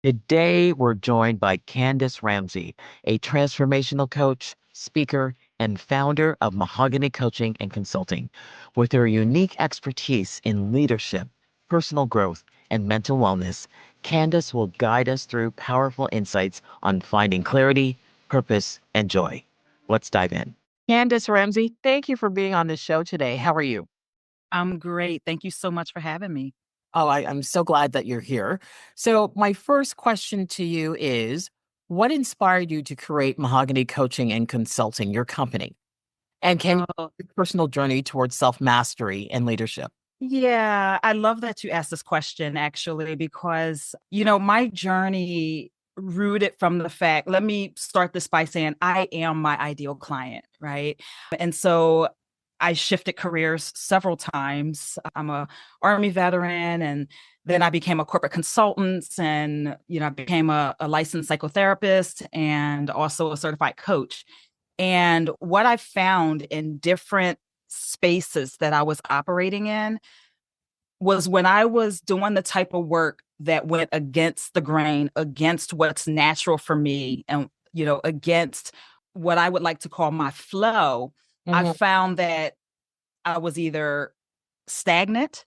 Today, we're joined by Candice Ramsey, a transformational coach, speaker, and founder of Mahogany Coaching and Consulting. With her unique expertise in leadership, personal growth, and mental wellness, Candice will guide us through powerful insights on finding clarity, purpose, and joy. Let's dive in. Candice Ramsey, thank you for being on the show today. How are you? I'm great. Thank you so much for having me. I'm so glad that you're here. So, my first question to you is, what inspired you to create Mahogany Coaching and Consulting, your company? And can you Oh, your personal journey towards self mastery and leadership? yeah. I love that you asked this question actually, because, my journey rooted from the fact, let me start this by saying I am my ideal client, right? And so I shifted careers several times. I'm a Army veteran, and then I became a corporate consultant, and I became a licensed psychotherapist and also a certified coach. And what I found in different spaces that I was operating in was when I was doing the type of work that went against the grain, against what's natural for me, and, against what I would like to call my flow, I Mhm. found that I was either stagnant.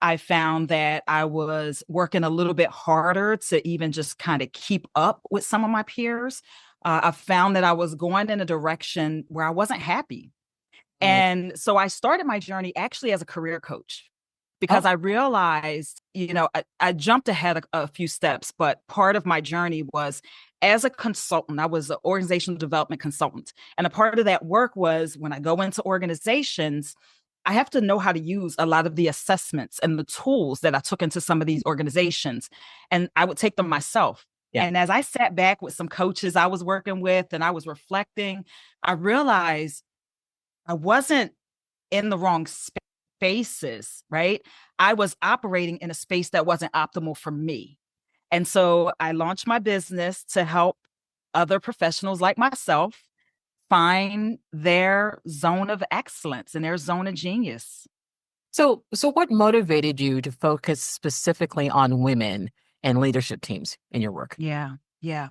I found that I was working a little bit harder to even just kind of keep up with some of my peers. I found that I was going in a direction where I wasn't happy. Mm. And so I started my journey actually as a career coach because Oh, I realized, I jumped ahead a few steps, but part of my journey was as a consultant. I was an organizational development consultant. And a part of that work was when I go into organizations, I have to know how to use a lot of the assessments and the tools that I took into some of these organizations. And I would take them myself. yeah. And as I sat back with some coaches I was working with and I was reflecting, I realized I wasn't in the wrong spaces, right? I was operating in a space that wasn't optimal for me. And so I launched my business to help other professionals like myself find their zone of excellence and their zone of genius. So what motivated you to focus specifically on women and leadership teams in your work? Yeah. Yeah.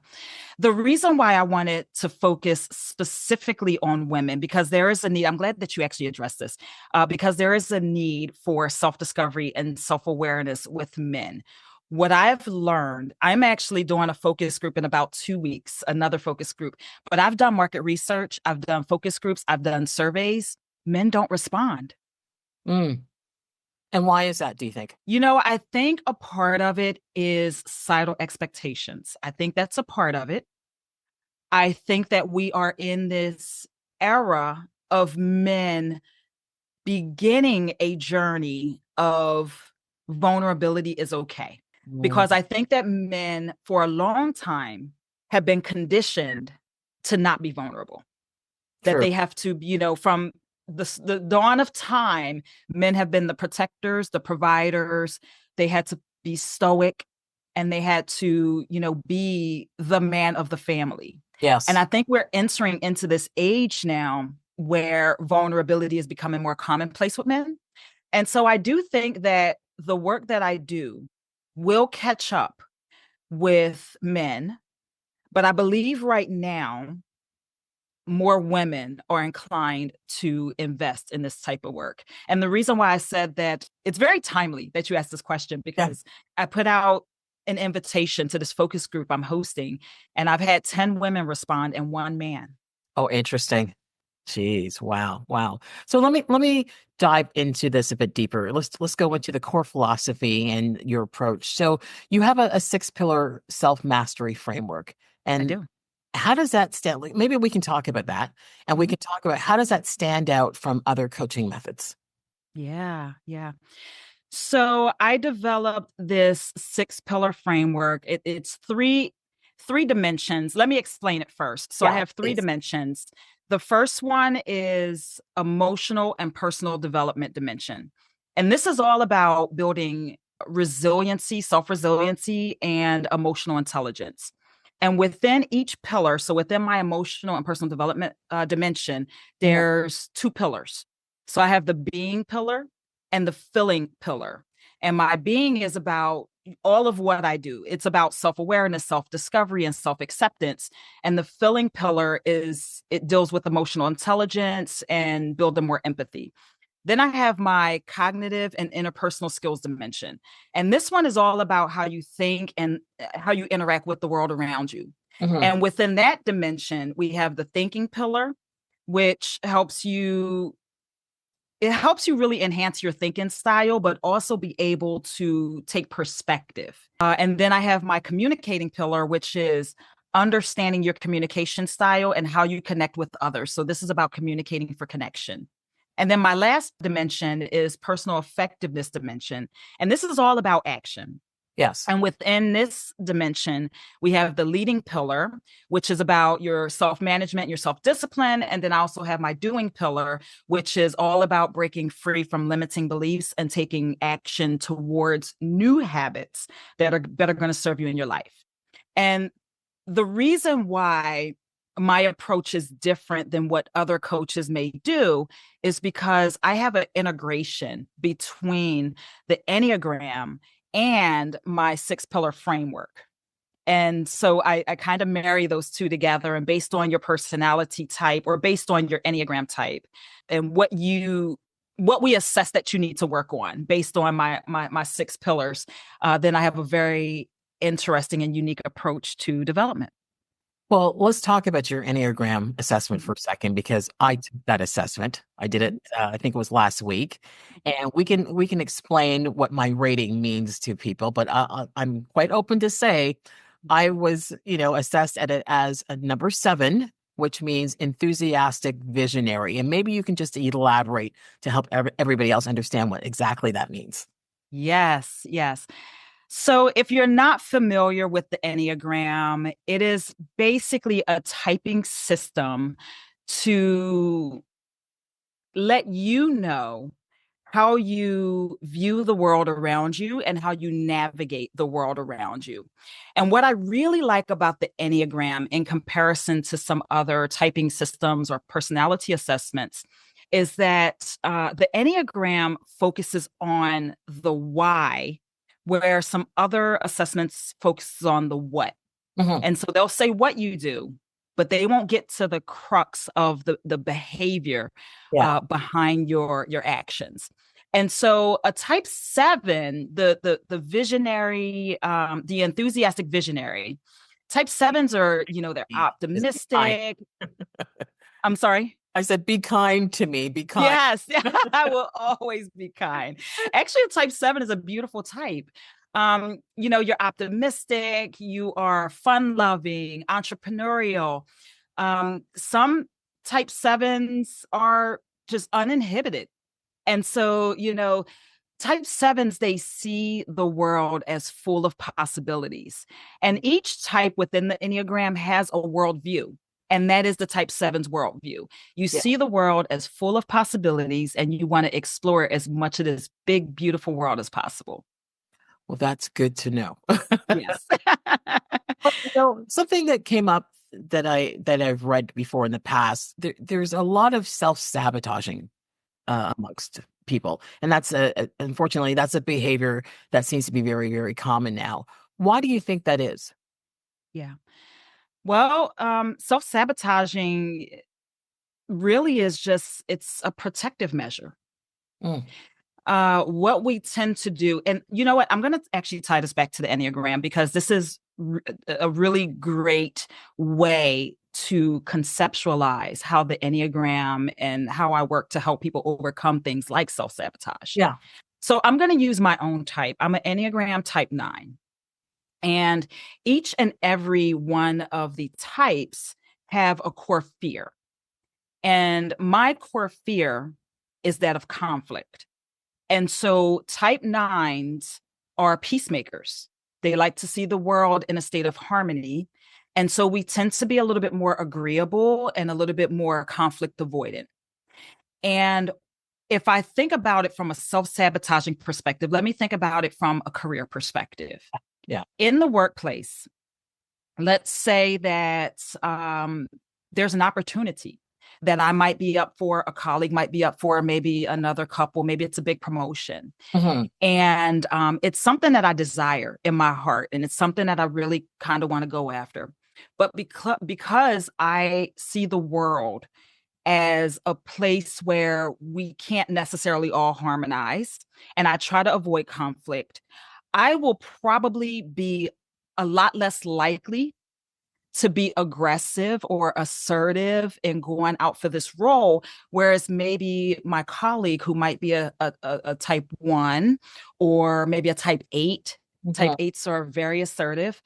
The reason why I wanted to focus specifically on women, because there is a need, I'm glad that you actually addressed this, because there is a need for self discovery and self awareness with men. What I've learned, I'm actually doing a focus group in about 2 weeks, another focus group, but I've done market research, I've done focus groups, I've done surveys. Men don't respond. Mm. And why is that, do you think? I think a part of it is societal expectations. I think that's a part of it. I think that we are in this era of men beginning a journey of vulnerability is okay. Mm, Because I think that men for a long time have been conditioned to not be vulnerable, that true. they have to, from the dawn of time, men have been the protectors, the providers. They had to be stoic and they had to, be the man of the family. And Yes. I think we're entering into this age now where vulnerability is becoming more commonplace with men. And so I do think that the work that I do will catch up with men. But I believe right now more women are inclined to invest in this type of work. And the reason why I said that, it's very timely that you asked this question, Yeah. because I put out an invitation to this focus group I'm hosting, and I've had 10 women respond and one man. Oh, interesting. Jeez, wow, wow. So let me dive into this a bit deeper. Let's go into the core philosophy and your approach. So you have a six pillar self mastery framework, I and do. how does that stand? Like, maybe we can talk about that, and we Mhm. can talk about how does that stand out from other coaching methods. Yeah, yeah. So I developed this six pillar framework. It's three dimensions. Let me explain it first. So I Yeah, have three please. dimensions. The first one is emotional and personal development dimension. And this is all about building resiliency, self-resiliency, and emotional intelligence. And within each pillar, so within my emotional and personal development dimension, Mhm. there's two pillars. So I have the being pillar and the filling pillar. And my being is about all of what I do. It's about self-awareness, self-discovery, and self-acceptance. And the filling pillar it deals with emotional intelligence and building more empathy. Then I have my cognitive and interpersonal skills dimension. And this one is all about how you think and how you interact with the world around you. Mhm. And within that dimension, we have the thinking pillar, which helps you really enhance your thinking style, but also be able to take perspective. And then I have my communicating pillar, which is understanding your communication style and how you connect with others. So this is about communicating for connection. And then my last dimension is personal effectiveness dimension. And this is all about action. Yes. And within this dimension, we have the leading pillar, which is about your self management, your self discipline. And then I also have my doing pillar, which is all about breaking free from limiting beliefs and taking action towards new habits that are going to serve you in your life. And the reason why my approach is different than what other coaches may do is because I have an integration between the Enneagram and my 6 pillar framework. And so I kind of marry those two together, and based on your personality type or based on your Enneagram type and what we assess that you need to work on based on my 6 pillars, then I have a very interesting and unique approach to development. Well, let's talk about your Enneagram assessment for a second because I took that assessment. I did it, I think it was last week, and we can explain what my rating means to people. But I'm quite open to say I was, assessed at it as a number 7, which means enthusiastic visionary. And maybe you can just elaborate to help everybody else understand what exactly that means. Yes, yes. So, if you're not familiar with the Enneagram, it is basically a typing system to let you know how you view the world around you and how you navigate the world around you. And what I really like about the Enneagram in comparison to some other typing systems or personality assessments is that the Enneagram focuses on the why, where some other assessments focuses on the what. Mhm. And so they'll say what you do, but they won't get to the crux of the behavior Yeah. behind your actions. And so a type 7, the visionary, the enthusiastic visionary, type 7s are, they're Just be kind. optimistic. I'm sorry. I said, be kind to me, be kind. Yes, I will always be kind. Actually, a type 7 is a beautiful type. You're optimistic, you are fun loving, entrepreneurial. Some type 7s are just uninhibited. And so, type 7s, they see the world as full of possibilities. And each type within the Enneagram has a worldview. And that is the type 7's worldview. You Yeah. see the world as full of possibilities and you want to explore as much of this big, beautiful world as possible. Well, that's good to know. Yes. Something that came up that I've read before in the past, there's a lot of self-sabotaging amongst people. And unfortunately, that's a behavior that seems to be very, very common now. Why do you think that is? Yeah. Well, self-sabotaging really is it's a protective measure. Mm. What we tend to do, and you know what, I'm going to actually tie this back to the Enneagram because this is a really great way to conceptualize how the Enneagram and how I work to help people overcome things like self-sabotage. Yeah. So I'm going to use my own type. I'm an Enneagram type 9. And each and every one of the types have a core fear. And my core fear is that of conflict. And so type 9s are peacemakers. They like to see the world in a state of harmony. And so we tend to be a little bit more agreeable and a little bit more conflict avoidant. And if I think about it from a self-sabotaging perspective, let me think about it from a career perspective. Yeah. In the workplace, let's say that there's an opportunity that I might be up for, a colleague might be up for, maybe another couple, maybe it's a big promotion. Hmm. And it's something that I desire in my heart, and it's something that I really kind of want to go after. But because I see the world as a place where we can't necessarily all harmonize, and I try to avoid conflict, I will probably be a lot less likely to be aggressive or assertive in going out for this role. Whereas maybe my colleague who might be a type one or maybe a type Hmm. eights are very assertive.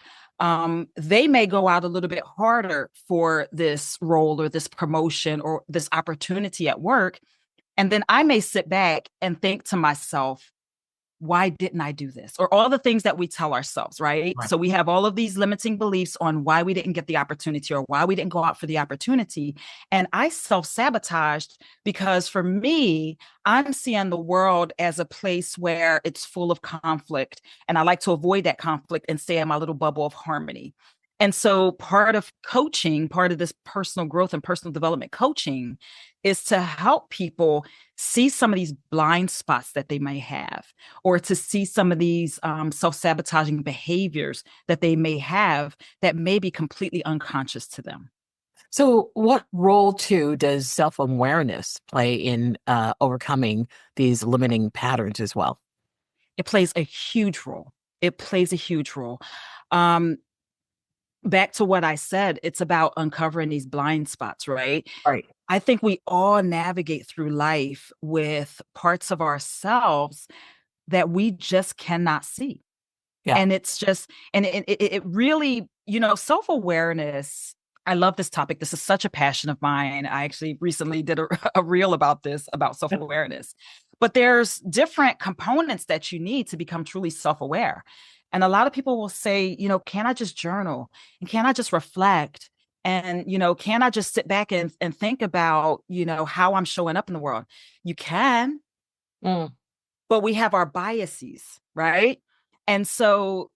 They may go out a little bit harder for this role or this promotion or this opportunity at work. And then I may sit back and think to myself, why didn't I do this? Or all the things that we tell ourselves, right? Right. So we have all of these limiting beliefs on why we didn't get the opportunity or why we didn't go out for the opportunity. And I self-sabotaged because for me, I'm seeing the world as a place where it's full of conflict. And I like to avoid that conflict and stay in my little bubble of harmony. And so part of coaching, part of this personal growth and personal development coaching is to help people see some of these blind spots that they may have, or to see some of these self-sabotaging behaviors that they may have that may be completely unconscious to them. So, what role too does self-awareness play in overcoming these limiting patterns as well? It plays a huge role. It plays a huge role. Um, Back to what I said, it's about uncovering these blind spots, right? Right. I think we all navigate through life with parts of ourselves that we just cannot see. Yeah. And it's just, and it really, self-awareness. I love this topic. This is such a passion of mine. I actually recently did a reel about this, about self-awareness. But there's different components that you need to become truly self-aware. And a lot of people will say, can I just journal? And can I just reflect? And, can I just sit back and think about, how I'm showing up in the world? You can, Mm. but we have our biases, right? And so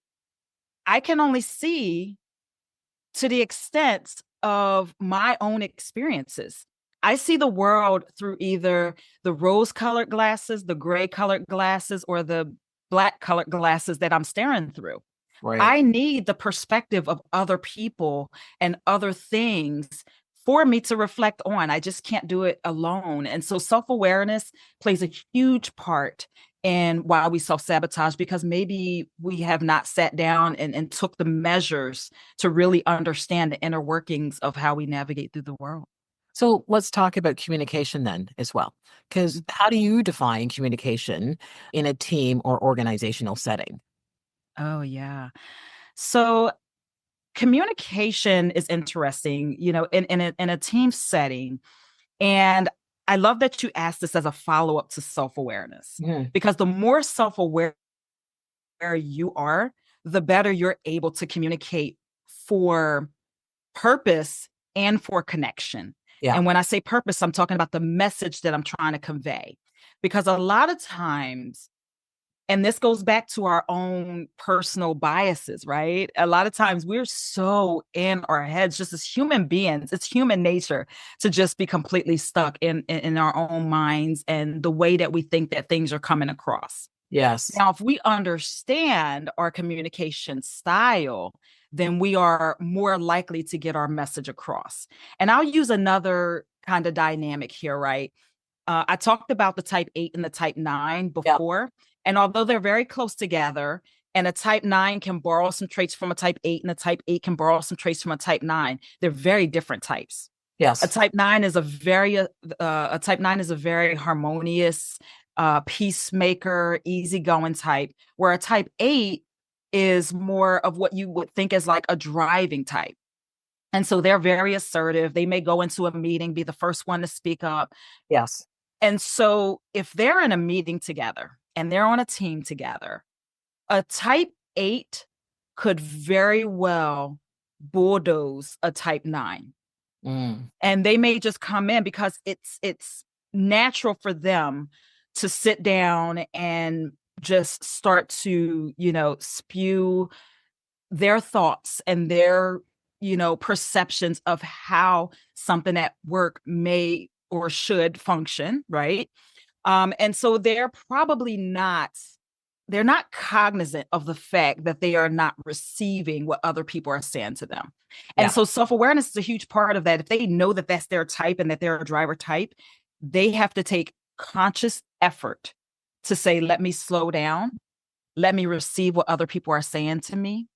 I can only see to the extent of my own experiences. I see the world through either the rose colored glasses, the gray colored glasses, or the black colored glasses that I'm staring through. Right. I need the perspective of other people and other things for me to reflect on. I just can't do it alone. And so self awareness plays a huge part in why we self sabotage, because maybe we have not sat down and took the measures to really understand the inner workings of how we navigate through the world. So, let's talk about communication then as well. Because how do you define communication in a team or organizational setting? Oh, yeah. So communication is interesting, in a team setting. And I love that you asked this as a follow up to self awareness, Mhm. because the more self aware you are, the better you're able to communicate for purpose and for connection. Yeah. And when I say purpose, I'm talking about the message that I'm trying to convey. Because a lot of times, and this goes back to our own personal biases, right? A lot of times we're so in our heads, just as human beings. It's human nature to just be completely stuck in our own minds and the way that we think that things are coming across. Yes. Now, if we understand our communication style, then we are more likely to get our message across. And I'll use another kind of dynamic here, right? I talked about the type 8 and the type 9 Yeah. before. And although they're very close together, and a type 9 can borrow some traits from a type 8, and a type 8 can borrow some traits from a type 9, they're very different types. A Yes. type 9 is a type 9 is a very harmonious, peacemaker, easygoing type, where a type 8 is more of what you would think as like a driving type. And so they're very assertive. They may go into a meeting, be the first one to speak up. Yes. And so if they're in a meeting together and they're on a team together, a type 8 could very well bulldoze a type 9. Mm. And they may just come in because it's natural for them to sit down and just start to, spew their thoughts and their, perceptions of how something at work may or should function, right? And so they're not cognizant of the fact that they are not receiving what other people are saying to them. And Yeah. so self-awareness is a huge part of that. If they know that that's their type and that they're a driver type, they have to take conscious effort to say, let me slow down, let me receive what other people are saying to me.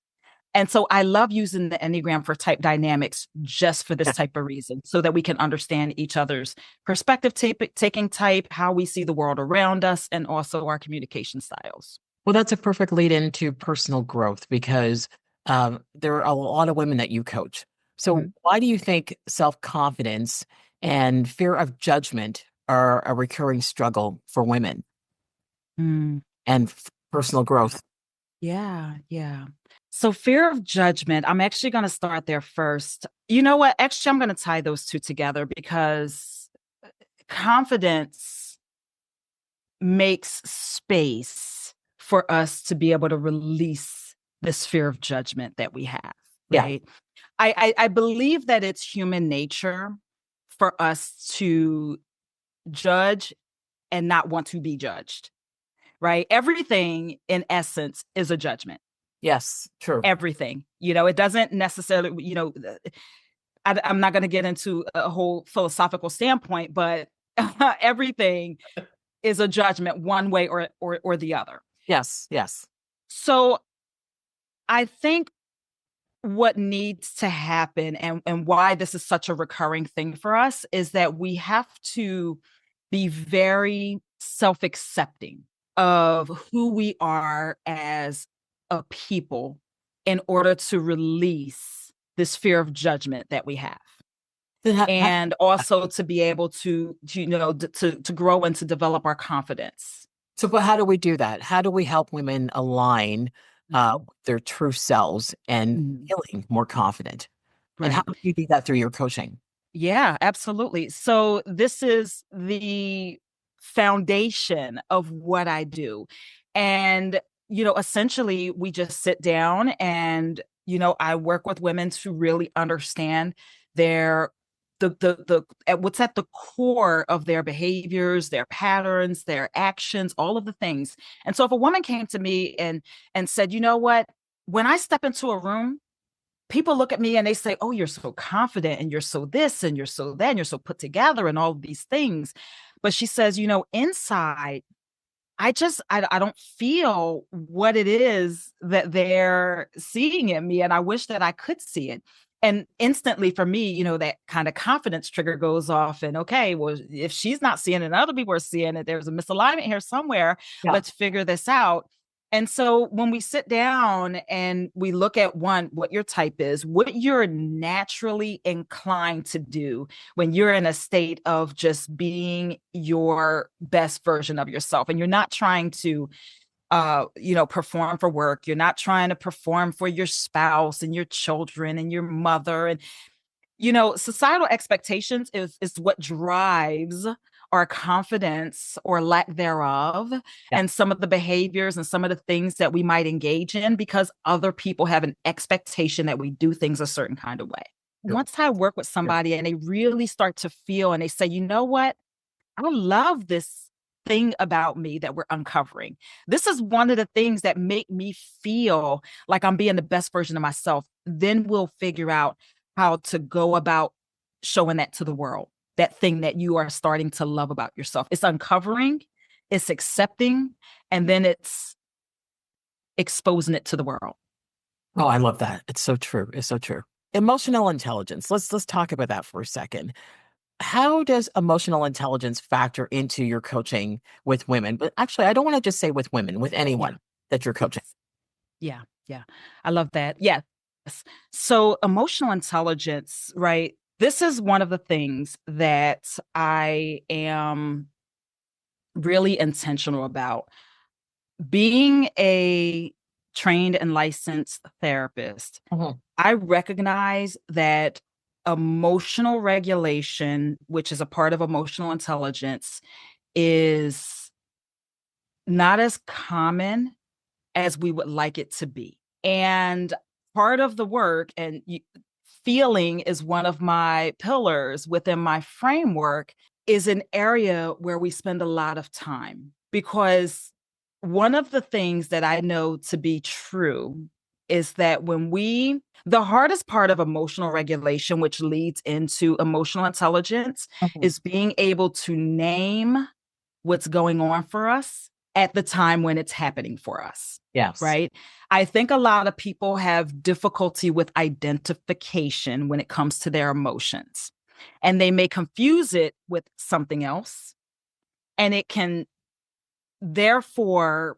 And so I love using the Enneagram for type dynamics just for this type of reason, so that we can understand each other's perspective taking type, how we see the world around us, and also our communication styles. Well, that's a perfect lead into personal growth because there are a lot of women that you coach. So, Mhm. why do you think self confidence and fear of judgment are a recurring struggle for women Mm, and personal growth? yeah, yeah. So, fear of judgment, I'm actually going to start there first. You know what? Actually, I'm going to tie those two together because confidence makes space for us to be able to release this fear of judgment that we have, Yeah. right? I believe that it's human nature for us to judge and not want to be judged, right? Everything in essence is a judgment. Yes. True. Everything, it doesn't necessarily, I'm not going to get into a whole philosophical standpoint, but everything is a judgment one way or the other. Yes. Yes. So I think what needs to happen and why this is such a recurring thing for us is that we have to be very self-accepting of who we are as a people in order to release this fear of judgment that we have, Then and also to be able to grow and to develop our confidence. so, but how do we do that? How do we help women align Mhm. with their true selves and Mhm. feeling more confident? And how Right. do you do that through your coaching? Yeah, absolutely. So this is the foundation of what I do. And, essentially we just sit down and, I work with women to really understand their what's at the core of their behaviors, their patterns, their actions, all of the things. And so if a woman came to me and said, you know what, when I step into a room, people look at me and they say, "Oh, you're so confident and you're so this and you're so that and you're so put together and all of these things." But she says, inside, I don't feel what it is that they're seeing in me. And I wish that I could see it. And instantly for me, that kind of confidence trigger goes off. And okay, well, if she's not seeing it and other people are seeing it, there's a misalignment here somewhere. Yeah. Let's figure this out. And so when we sit down and we look at what your type is, what you're naturally inclined to do when you're in a state of just being your best version of yourself, and you're not trying to perform for work, you're not trying to perform for your spouse and your children and your mother, and societal expectations is what drives our confidence or lack thereof, Yeah. and some of the behaviors and some of the things that we might engage in because other people have an expectation that we do things a certain kind of way. True. Once I work with True. somebody and they really start to feel and they say, you know what, I love this thing about me that we're uncovering. This is one of the things that make me feel like I'm being the best version of myself. Then we'll figure out how to go about showing that to the world, that thing that you are starting to love about yourself. It's uncovering, it's accepting, and then it's exposing it to the world. Oh, I love that. It's so true. It's so true. Emotional intelligence. Let's talk about that for a second. How does emotional intelligence factor into your coaching with women? But actually, I don't want to just say with women, with Yeah. anyone that you're coaching. Yes. Yeah. Yeah. I love that. Yes. So emotional intelligence, right? This is one of the things that I am really intentional about. Being a trained and licensed therapist, Mhm. I recognize that emotional regulation, which is a part of emotional intelligence, is not as common as we would like it to be. And part of the work, and feeling is one of my pillars within my framework, is an area where we spend a lot of time, because one of the things that I know to be true is that the hardest part of emotional regulation, which leads into emotional intelligence, Mhm. is being able to name what's going on for us at the time when it's happening for us. Yes. Right. I think a lot of people have difficulty with identification when it comes to their emotions, and they may confuse it with something else. And it can therefore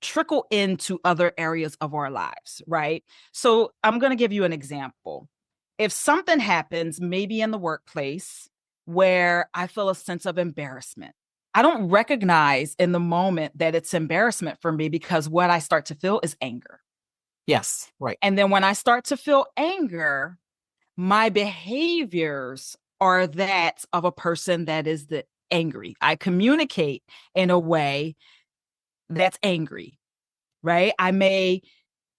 trickle into other areas of our lives. Right. So I'm going to give you an example. If something happens, maybe in the workplace, where I feel a sense of embarrassment, I don't recognize in the moment that it's embarrassment for me, because what I start to feel is anger. Yes. Right. And then when I start to feel anger, my behaviors are that of a person that is the angry. I communicate in a way that's angry, right? I may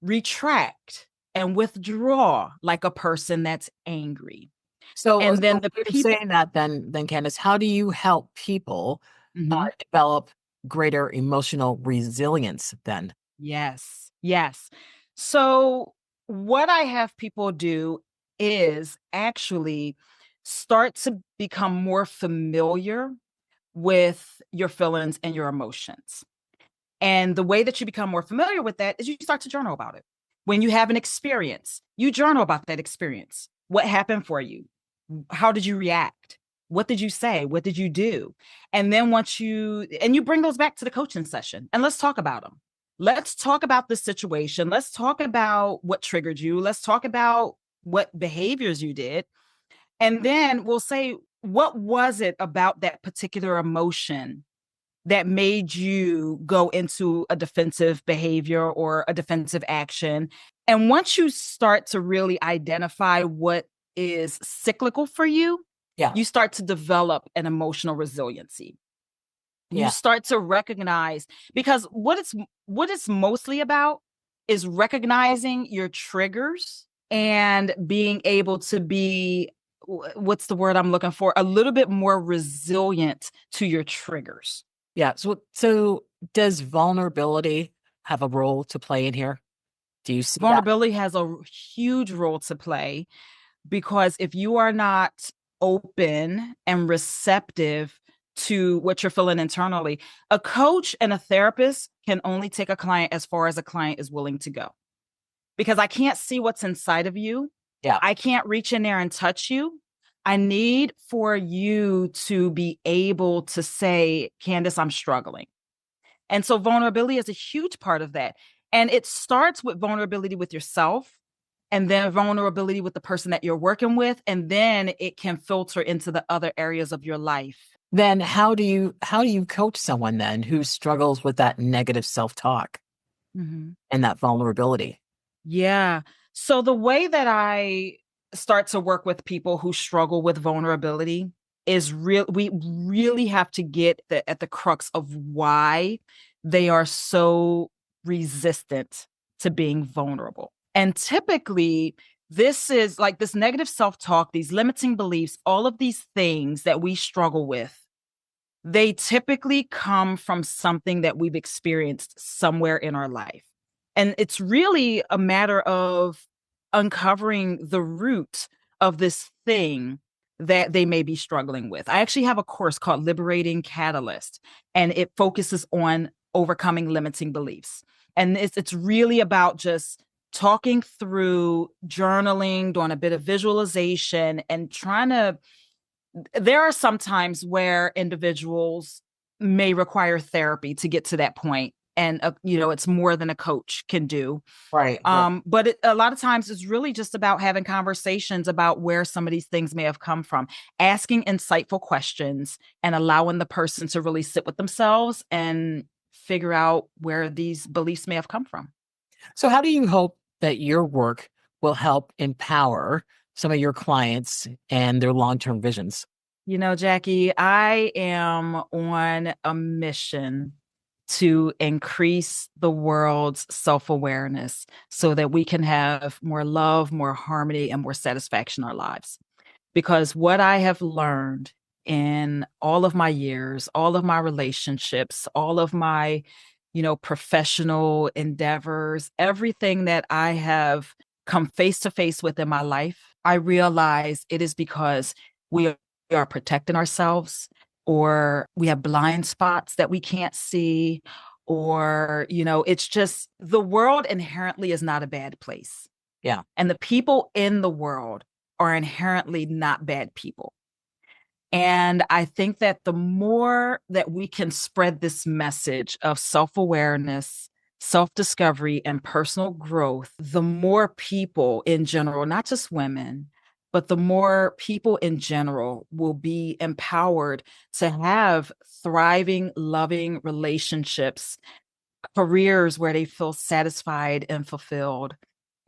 retract and withdraw like a person that's angry. So, And then the if people, saying that, then Candice, how do you help people Mhm. develop greater emotional resilience then? Yes, yes. So, what I have people do is actually start to become more familiar with your feelings and your emotions. And the way that you become more familiar with that is you start to journal about it. When you have an experience, you journal about that experience. What happened for you? How did you react? What did you say? What did you do? And then you bring those back to the coaching session, and let's talk about them. Let's talk about the situation. Let's talk about what triggered you. Let's talk about what behaviors you did. And then we'll say, what was it about that particular emotion that made you go into a defensive behavior or a defensive action? And once you start to really identify what is cyclical for you, Yeah. you start to develop an emotional resiliency. You Yeah. start to recognize, because what it's mostly about is recognizing your triggers and being able to be, what's the word I'm looking for, a little bit more resilient to your triggers. Yeah. So does vulnerability have a role to play in here? Do you see that? Vulnerability has a huge role to play, because if you are not open and receptive to what you're feeling internally, a coach and a therapist can only take a client as far as a client is willing to go, because I can't see what's inside of you. Yeah. I can't reach in there and touch you. I need for you to be able to say, Candice, I'm struggling. And so vulnerability is a huge part of that. And it starts with vulnerability with yourself, and then vulnerability with the person that you're working with. And then it can filter into the other areas of your life. Then how do you coach someone then who struggles with that negative self-talk Mhm. and that vulnerability? Yeah. So the way that I start to work with people who struggle with vulnerability is we really have to get at the crux of why they are so resistant to being vulnerable. And typically, this is like this negative self-talk, these limiting beliefs, all of these things that we struggle with, they typically come from something that we've experienced somewhere in our life. And it's really a matter of uncovering the root of this thing that they may be struggling with. I actually have a course called Liberating Catalyst, and it focuses on overcoming limiting beliefs. And it's really about just talking through journaling, doing a bit of visualization, and trying to, there are some times where individuals may require therapy to get to that point, and it's more than a coach can do. Right, right. But a lot of times it's really just about having conversations about where some of these things may have come from, asking insightful questions, and allowing the person to really sit with themselves and figure out where these beliefs may have come from. So how do you hope that your work will help empower some of your clients and their long-term visions? Jackie, I am on a mission to increase the world's self-awareness so that we can have more love, more harmony, and more satisfaction in our lives. Because what I have learned in all of my years, all of my relationships, all of my, professional endeavors, everything that I have come face to face with in my life, I realize it is because we are protecting ourselves, or we have blind spots that we can't see, or, it's just the world inherently is not a bad place. Yeah. And the people in the world are inherently not bad people. And I think that the more that we can spread this message of self awareness, self discovery, and personal growth, the more people in general, not just women, but the more people in general will be empowered to have thriving, loving relationships, careers where they feel satisfied and fulfilled,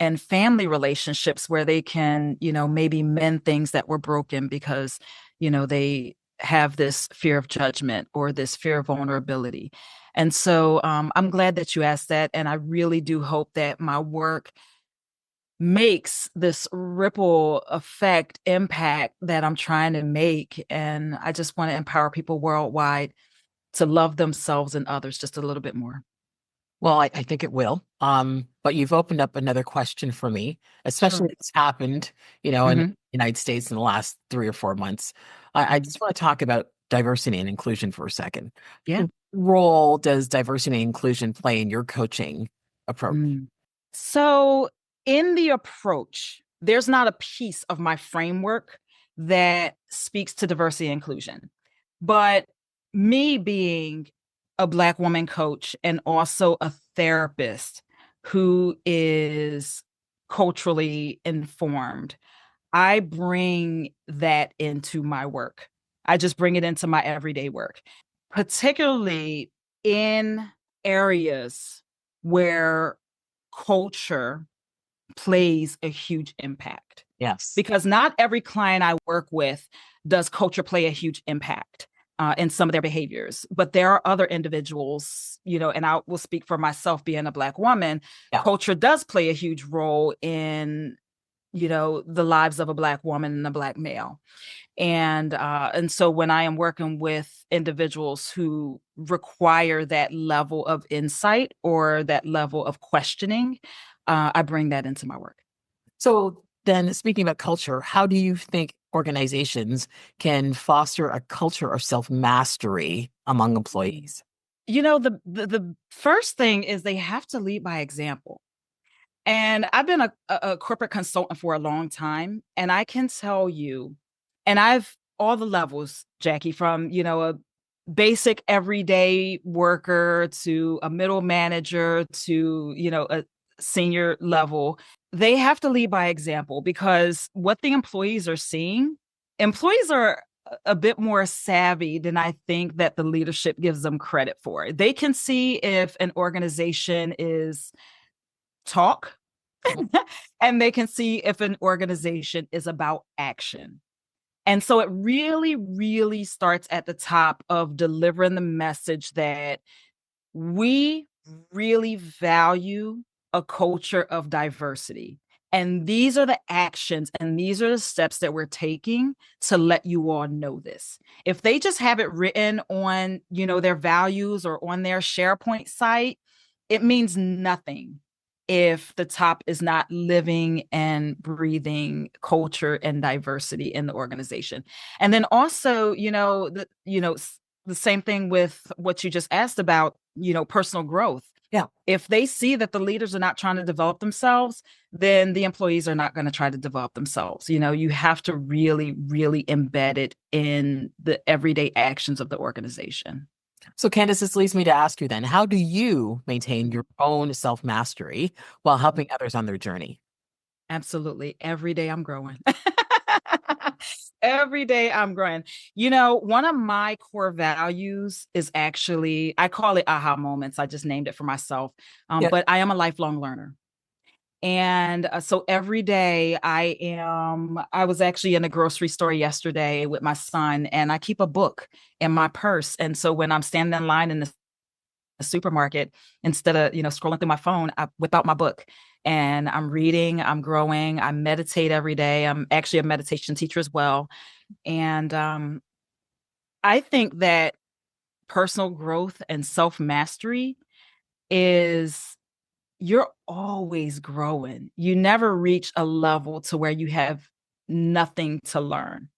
and family relationships where they can, maybe mend things that were broken because, they have this fear of judgment or this fear of vulnerability. And so I'm glad that you asked that. And I really do hope that my work makes this ripple effect impact that I'm trying to make. And I just want to empower people worldwide to love themselves and others just a little bit more. Well, I think it will. But you've opened up another question for me, especially Sure. if it's happened, in the Hmm. United States in the last 3 or 4 months. I Hmm. just want to talk about diversity and inclusion for a second. Yeah. What role does diversity and inclusion play in your coaching approach? Mm. So, in the approach, there's not a piece of my framework that speaks to diversity and inclusion. But me being a Black woman coach and also a therapist who is culturally informed, I bring that into my work. I just bring it into my everyday work, particularly in areas where culture plays a huge impact. Yes. Because not every client I work with does culture play a huge impact in some of their behaviors. But there are other individuals, and I will speak for myself being a Black woman, Yeah. culture does play a huge role in, the lives of a Black woman and a Black male. And so when I am working with individuals who require that level of insight or that level of questioning, I bring that into my work. So then, speaking about culture, how do you think organizations can foster a culture of self-mastery among employees? The first thing is they have to lead by example. And I've been a corporate consultant for a long time, and I can tell you, and I've all the levels, Jackie, from, a basic everyday worker to a middle manager to, a senior level. They have to lead by example because what the employees are a bit more savvy than I think that the leadership gives them credit for. They can see if an organization is talk and they can see if an organization is about action. And so it really, really starts at the top of delivering the message that we really value a culture of diversity. And these are the actions and these are the steps that we're taking to let you all know this. If they just have it written on, their values or on their SharePoint site, it means nothing if the top is not living and breathing culture and diversity in the organization. And then also, the same thing with what you just asked about, personal growth. Yeah. If they see that the leaders are not trying to develop themselves, then the employees are not going to try to develop themselves. You have to really, really embed it in the everyday actions of the organization. So, Candice, this leads me to ask you then, how do you maintain your own self-mastery while helping others on their journey? Absolutely. Every day I'm growing. Every day I'm growing. One of my core values is actually, I call it aha moments. I just named it for myself. Yeah. But I am a lifelong learner. And so every day I was actually in a grocery store yesterday with my son, and I keep a book in my purse. And so when I'm standing in line in the a supermarket, instead of, scrolling through my phone, I whip out my book and I'm reading, I'm growing, I meditate every day. I'm actually a meditation teacher as well. And I think that personal growth and self mastery is, you're always growing. You never reach a level to where you have nothing to learn.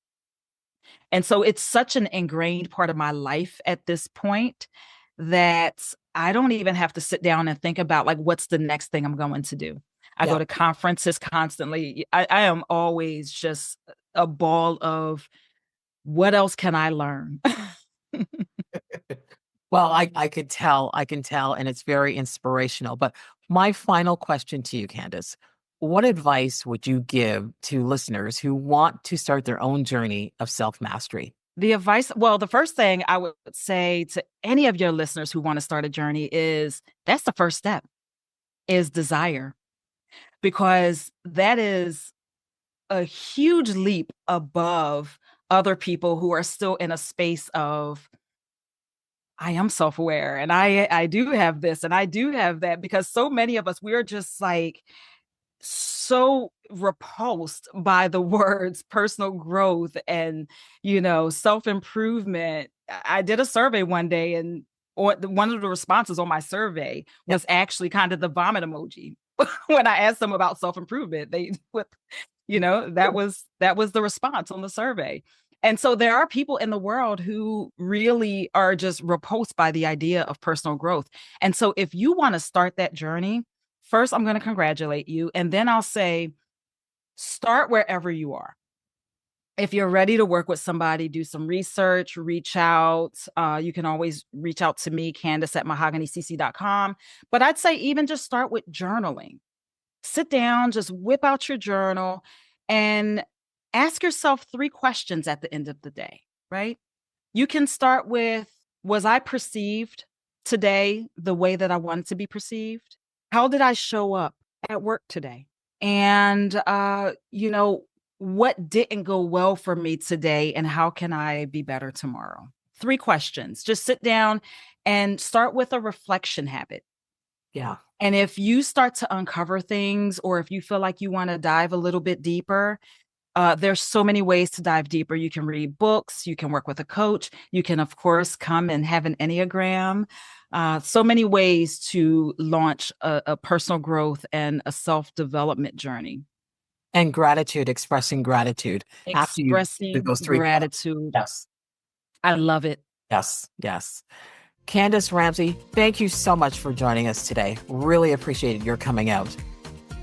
And so it's such an ingrained part of my life at this point that I don't even have to sit down and think about, like, what's the next thing I'm going to do. I Yeah. go to conferences constantly. I am always just a ball of, what else can I learn? Well, I could tell, I can tell, and it's very inspirational. But my final question to you, Candice, what advice would you give to listeners who want to start their own journey of self-mastery? The advice, well, the first thing I would say to any of your listeners who want to start a journey is, that's the first step, is desire, because that is a huge leap above other people who are still in a space of, I am self-aware and I do have this and I do have that, because so many of us, we're just like so repulsed by the words personal growth and, self-improvement. I did a survey one day, and one of the responses on my survey was actually kind of the vomit emoji. When I asked them about self-improvement, that was the response on the survey. And so there are people in the world who really are just repulsed by the idea of personal growth. And so if you want to start that journey, first, I'm going to congratulate you. And then I'll say, start wherever you are. If you're ready to work with somebody, do some research, reach out. You can always reach out to me, Candice at mahoghanycc.com. But I'd say even just start with journaling. Sit down, just whip out your journal and ask yourself 3 questions at the end of the day, right? You can start with, was I perceived today the way that I wanted to be perceived? How did I show up at work today? And, what didn't go well for me today, and how can I be better tomorrow? 3 questions. Just sit down and start with a reflection habit. Yeah. And if you start to uncover things, or if you feel like you want to dive a little bit deeper, there's so many ways to dive deeper. You can read books, you can work with a coach, you can, of course, come and have an Enneagram. So many ways to launch a personal growth and a self-development journey. And gratitude, expressing gratitude after you do Expressing those 3 questions. gratitude. Yes. I love it. Yes. Yes. Candice Ramsey, thank you so much for joining us today. Really appreciated your coming out.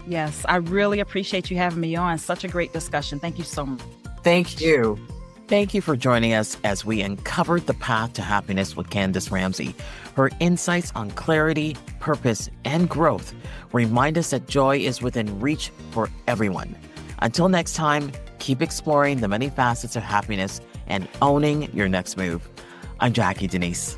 Yes, I really appreciate you having me on. Such a great discussion. Thank you so much. Thank you. Thank you for joining us as we uncovered the path to happiness with Candice Ramsey. Her insights on clarity, purpose, and growth remind us that joy is within reach for everyone. Until next time, keep exploring the many facets of happiness and owning your next move. I'm Jackie Denise.